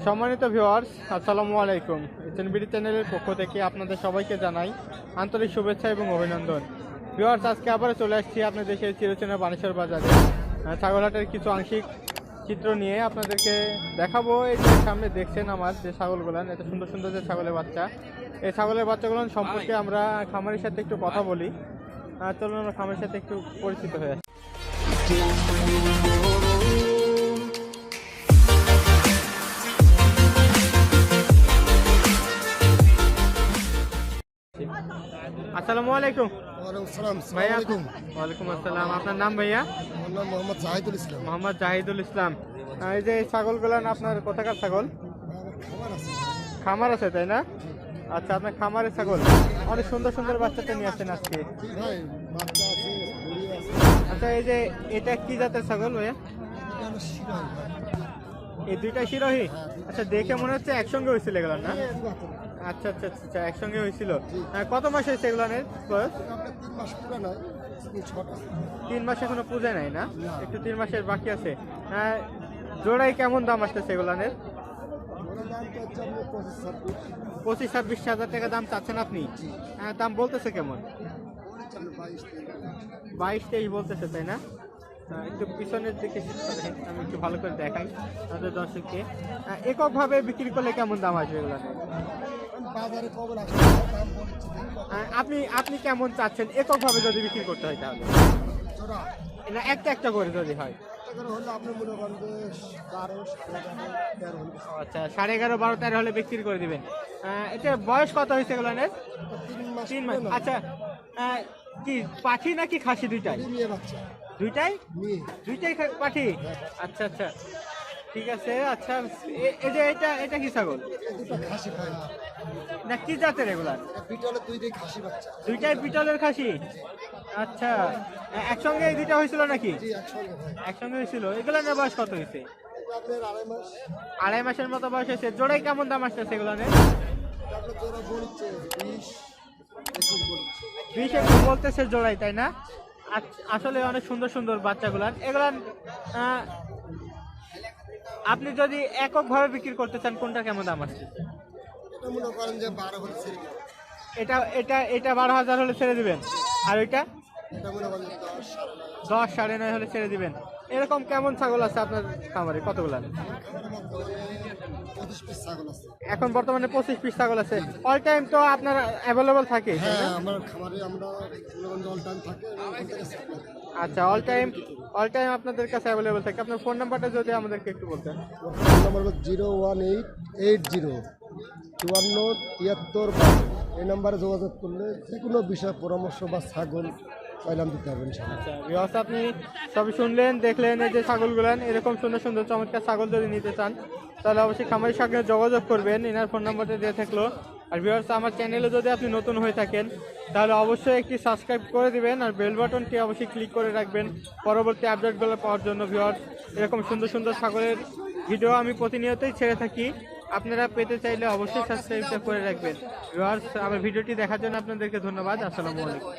সম্মানিত ভিউয়ার্স, আসসালামু আলাইকুম। এচএনবিডি চ্যানেলের পক্ষ থেকে আপনাদের সবাইকে জানাই আন্তরিক শুভেচ্ছা এবং অভিনন্দন। ভিউয়ার্স, আজকে আবার চলে আসছি আপনাদের দেশের চিরচেনা বানেশ্বর বাজারে ছাগলহাটের কিছু আংশিক চিত্র নিয়ে আপনাদেরকে দেখাবো। এই যে সামনে দেখছেন আমার যে ছাগলগুলান, এত সুন্দর সুন্দর যে ছাগলের বাচ্চা, এই ছাগলের বাচ্চাগুলোর সম্পর্কে আমরা খামারের সাথে একটু কথা বলি। চলুন আমরা খামারের সাথে একটু পরিচিত হয়ে আসি। আসসালামু আলাইকুম। ভাইয়া, ওয়ালাইকুম আসসালাম। আপনার নাম ভাইয়া? মোহাম্মদ জাহিদুল ইসলাম। মোহাম্মদ জাহিদুল ইসলাম। এই যে ছাগলগুলান আপনার কোথাকার ছাগল? খামার আছে তাই না? আচ্ছা, আপনার খামারের ছাগল অনেক সুন্দর সুন্দর বাচ্চাটা নিয়ে আসছেন আজকে। আচ্ছা, এই যে এটা কি জাতের ছাগল ভাইয়া? এই দুইটা শিরোহী? আচ্ছা, দেখে মনে হচ্ছে একসঙ্গে হয়েছিল এগুলো না? আচ্ছা আচ্ছা আচ্ছা, একসঙ্গে হয়েছিল। কত মাস হয়েছে এগুলানের বয়স? 3 মাস এখনো পুজো নাই না? একটু 3 মাসের বাকি আছে। জোড়াই কেমন দাম আসতেছে এগুলানের? 25-26 হাজার টাকা দাম চাচ্ছেন আপনি? দাম বলতেছে কেমন? 22-23 বলতেছে তাই না? একটু পিছনের দিকে আমি একটু ভালো করে দেখাই আমাদের দর্শককে। এককভাবে বিক্রি করলে কেমন দাম আসবে এগুলো? আপনি কেমন চাচ্ছেন এককভাবে যদি বিক্রি করতে হয়? তাহলে না, একটা একটা করে যদি হয়? আচ্ছা, 11.5, 12, 13 হলে বিক্রি করে দিবেন। এটা বয়স কত হয়েছে এগুলো? 3 মাস। আচ্ছা, কি পাঠি নাকি খাসি? দুইটাই? দুইটাই পাঠি? আচ্ছা আচ্ছা, ঠিক আছে। আচ্ছা, এই যে এটা কি ছাগল না কি জাতের এগুলার? দুইটাই পিটলের খাসি। আচ্ছা, একসঙ্গে এই দুইটা হয়েছিল নাকি? একসঙ্গে হয়েছিল। এগুলো না বয়স কত হয়েছে? 2.5 মাসের মতো বয়স হয়েছে। জোড়াই কেমন দাম আসতেছে এগুলো? 20 বলতেছে জোড়াই তাই না? আসলে অনেক সুন্দর সুন্দর বাচ্চাগুলান এগুলান। আপনি যদি এককভাবে বিক্রি করতে চান কোনটা কেমন দাম আসছে? এটা এটা এটা 12,000 হলে ছেড়ে দিবেন। আর ওইটা 10, 9.5 হলে ছেড়ে দিবেন। এরকম কেমন ছাগল আছে আপনার খামারে? কতগুলা? এখন বর্তমানে 25 পিস ছাগল আছে। অল টাইম তো আপনার অ্যাভেলেবল থাকে? আচ্ছা, অল টাইম আপনাদের কাছে অ্যাভেলেবল থাকে। আপনার ফোন নাম্বারটা যদি আমাদেরকে একটু বলতেন। Phone number 018805473। এই নাম্বারে যোগাযোগ করলে যে কোনো বিষয় পরামর্শ বা ছাগল চাইলাম দিতে হবে। আচ্ছা ভিউয়ার্স, আপনি সবই শুনলেন, দেখলেন। এই যে ছাগলগুলান, এরকম সুন্দর সুন্দর চমৎকার ছাগল যদি নিতে চান তাহলে অবশ্যই খামারের সঙ্গে যোগাযোগ করবেন। এনার ফোন নাম্বারটা দিয়ে থাকলো। আর ভিউয়ার্স, আমার চ্যানেলে যদি আপনি নতুন হয়ে থাকেন তাহলে অবশ্যই একটি সাবস্ক্রাইব করে দিবেন আর বেল বাটনটি অবশ্যই ক্লিক করে রাখবেন পরবর্তী আপডেটগুলো পাওয়ার জন্য। ভিউয়ার্স, এরকম সুন্দর সুন্দর ছাগলের ভিডিও আমি প্রতিনিয়তই ছেড়ে থাকি। আপনারা পেতে চাইলে অবশ্যই সাবস্ক্রাইবটা করে রাখবেন। ভিউয়ার্স, আমার ভিডিওটি দেখার জন্য আপনাদেরকে ধন্যবাদ। আসসালামু আলাইকুম।